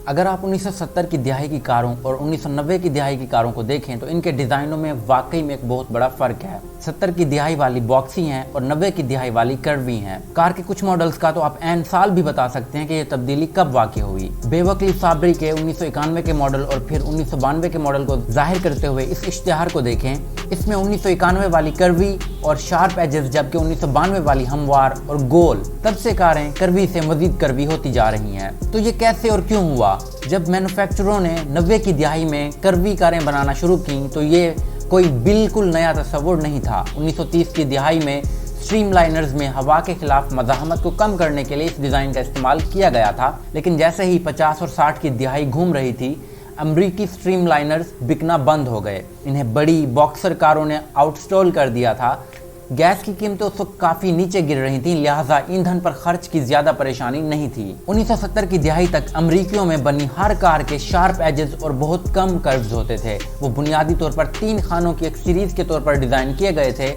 اگر آپ 1970 کی دہائی کی کاروں اور 1990 کی دہائی کی کاروں کو دیکھیں تو ان کے ڈیزائنوں میں واقعی میں ایک بہت بڑا فرق ہے۔ 70 کی دہائی والی باکسی ہیں اور 90 کی دہائی والی کروی ہیں۔ کار کے کچھ ماڈلز کا تو آپ عین سال بھی بتا سکتے ہیں کہ یہ تبدیلی کب واقع ہوئی۔ بے وکلی صابری کے 1991 کے ماڈل اور پھر 1992 کے ماڈل کو ظاہر کرتے ہوئے اس اشتہار کو دیکھیں۔ اس میں 1991 والی کروی اور شارپ ایجز، جبکہ 1992 والی ہموار اور گول۔ تب سے کاریں کروی سے مزید کروی ہوتی جا رہی ہیں۔ تو یہ کیسے اور کیوں ہوا؟ جب مینوفیکچرروں نے 90 کی دہائی میں کروی کاریں بنانا شروع کیں تو یہ کوئی بالکل نیا تصور نہیں تھا۔ 1930 کی دہائی میں سٹریم لائنرز میں ہوا کے خلاف مزاحمت کو کم کرنے کے لیے اس ڈیزائن کا استعمال کیا گیا تھا، لیکن جیسے ہی 50 اور 60 کی دہائی گھوم رہی تھی، امریکی سٹریم لائنرز بکنا بند ہو گئے۔ انہیں بڑی باکسر کاروں نے آؤٹ سٹال کر دیا تھا۔ گیس کی قیمتیں اس وقت کافی نیچے گر رہی تھیں، لہٰذا ایندھن پر خرچ کی زیادہ پریشانی نہیں تھی۔ 1970 کی دہائی تک امریکیوں میں بنی ہر کار کے شارپ ایجز اور بہت کم کروز ہوتے تھے۔ وہ بنیادی طور پر 3 خانوں کی ایک سیریز کے طور پر ڈیزائن کیے گئے تھے: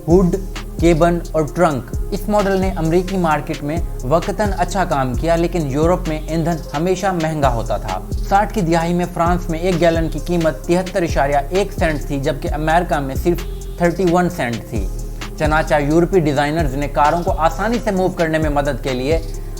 ہوڈ، کیبن اور ٹرنک۔ اس ماڈل نے امریکی مارکیٹ میں وقتاً اچھا کام کیا، لیکن یورپ میں ایندھن ہمیشہ مہنگا ہوتا تھا۔ 60 کی دہائی میں فرانس میں 1 گیلن کی قیمت 73.1 سینٹ تھی، جبکہ امریکہ میں صرف 31 سینٹ تھی۔ چنانچہ یورپی ڈیزائنرز نے کاروں کو آسانی سے موو کرنے میں مدد کے لیے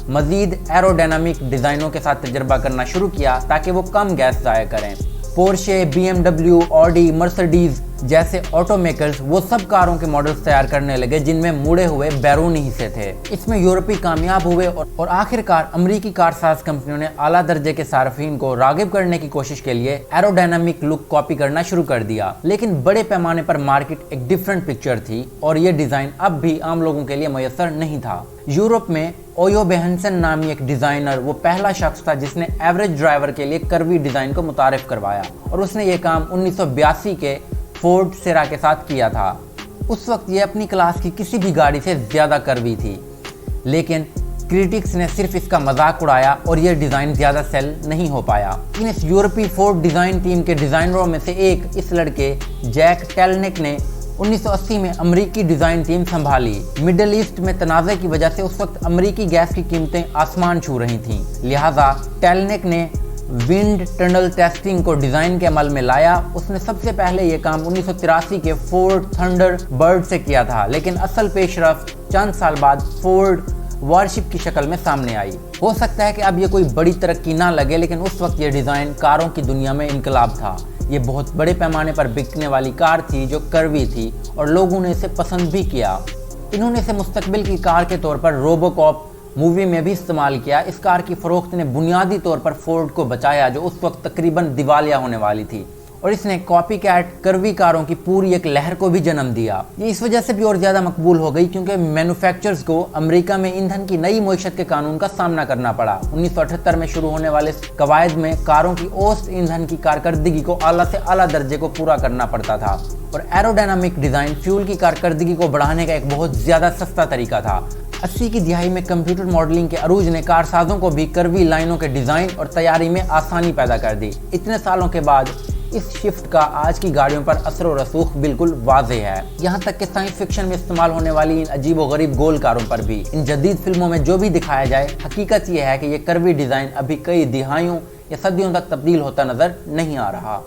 مزید ایروڈینامک ڈیزائنوں کے ساتھ تجربہ کرنا شروع کیا تاکہ وہ کم گیس ضائع کریں۔ Porsche, B M W, Audi, Mercedes جیسے آٹو میکرز وہ سب کاروں کے ماڈلز تیار کرنے لگے جن میں مڑے ہوئے بیرونی حصے تھے۔ اس میں یورپی کامیاب ہوئے اور آخر کار امریکی کارساز کمپنیوں نے اعلیٰ درجے کے صارفین کو راغب کرنے کی کوشش کے لیے ایروڈینامک لک کاپی کرنا شروع کر دیا۔ لیکن بڑے پیمانے پر مارکیٹ ایک ڈیفرنٹ پکچر تھی اور یہ ڈیزائن اب بھی عام لوگوں کے لیے میسر نہیں تھا۔ یورپ میں اویو بہنسن نامی ایک ڈیزائنر وہ پہلا شخص تھا جس نے ایوریج ڈرائیور کے لیے کروی ڈیزائن کو متعارف کروایا، اور اس نے یہ کام 1982 کے فورڈ سیرا کے ساتھ کیا تھا۔ اس وقت یہ اپنی کلاس کی کسی بھی گاڑی سے زیادہ کروی تھی، لیکن کریٹکس نے صرف اس کا مذاق اڑایا اور یہ ڈیزائن زیادہ سیل نہیں ہو پایا۔ اس یورپی فورڈ ڈیزائن ٹیم کے ڈیزائنروں میں سے ایک اس لڑکے جیک ٹیلنک نے 1980 میں امریکی ڈیزائن ٹیم سنبھالی۔ مڈل ایسٹ میں تنازع کی وجہ سے اس وقت امریکی گیس کی قیمتیں آسمان چھو رہی تھیں، لہٰذا ٹیلنک نے ونڈ ٹنل ٹیسٹنگ کو ڈیزائن کے عمل میں لایا۔ اس نے سب سے پہلے یہ کام 1983 کے فورڈ تھنڈر برڈ سے کیا تھا، لیکن اصل پیش رفت چند سال بعد فورڈ وارشپ کی شکل میں سامنے آئی۔ ہو سکتا ہے کہ اب یہ کوئی بڑی ترقی نہ لگے، لیکن اس وقت یہ ڈیزائن کاروں کی دنیا میں انقلاب تھا۔ یہ بہت بڑے پیمانے پر بکنے والی کار تھی جو کروی تھی اور لوگوں نے اسے پسند بھی کیا۔ انہوں نے اسے مستقبل کی کار کے طور پر روبو کاپ مووی میں بھی استعمال کیا۔ اس کار کی فروخت نے بنیادی طور پر فورڈ کو بچایا جو اس وقت تقریباً دیوالیہ ہونے والی تھی، اور اس نے کاپی کیٹ کروی کاروں کی پوری ایک لہر کو بھی جنم دیا۔ یہ اس وجہ سے بھی اور زیادہ مقبول ہو گئی کیونکہ مینوفیکچررز کو امریکہ میں ایندھن کی نئی معیشت کے قانون کا سامنا کرنا پڑا۔ 1978 میں شروع ہونے والے قواعد میں کاروں کی اوسط ایندھن کی کارکردگی کو اعلیٰ سے اعلیٰ درجے کو پورا کرنا پڑتا تھا، اور ایروڈینامک ڈیزائن فیول کی کارکردگی کو بڑھانے کا ایک بہت زیادہ سستا طریقہ تھا۔ 80 کی دہائی میں کمپیوٹر ماڈلنگ کے عروج نے کارسازوں کو بھی کروی لائنوں کے ڈیزائن اور تیاری میں آسانی پیدا کر دی۔ اتنے سالوں کے بعد اس شفٹ کا آج کی گاڑیوں پر اثر و رسوخ بالکل واضح ہے، یہاں تک کہ سائنس فکشن میں استعمال ہونے والی ان عجیب و غریب گول کاروں پر بھی۔ ان جدید فلموں میں جو بھی دکھایا جائے، حقیقت یہ ہے کہ یہ کروی ڈیزائن ابھی کئی دہائیوں یا صدیوں تک تبدیل ہوتا نظر نہیں آ رہا۔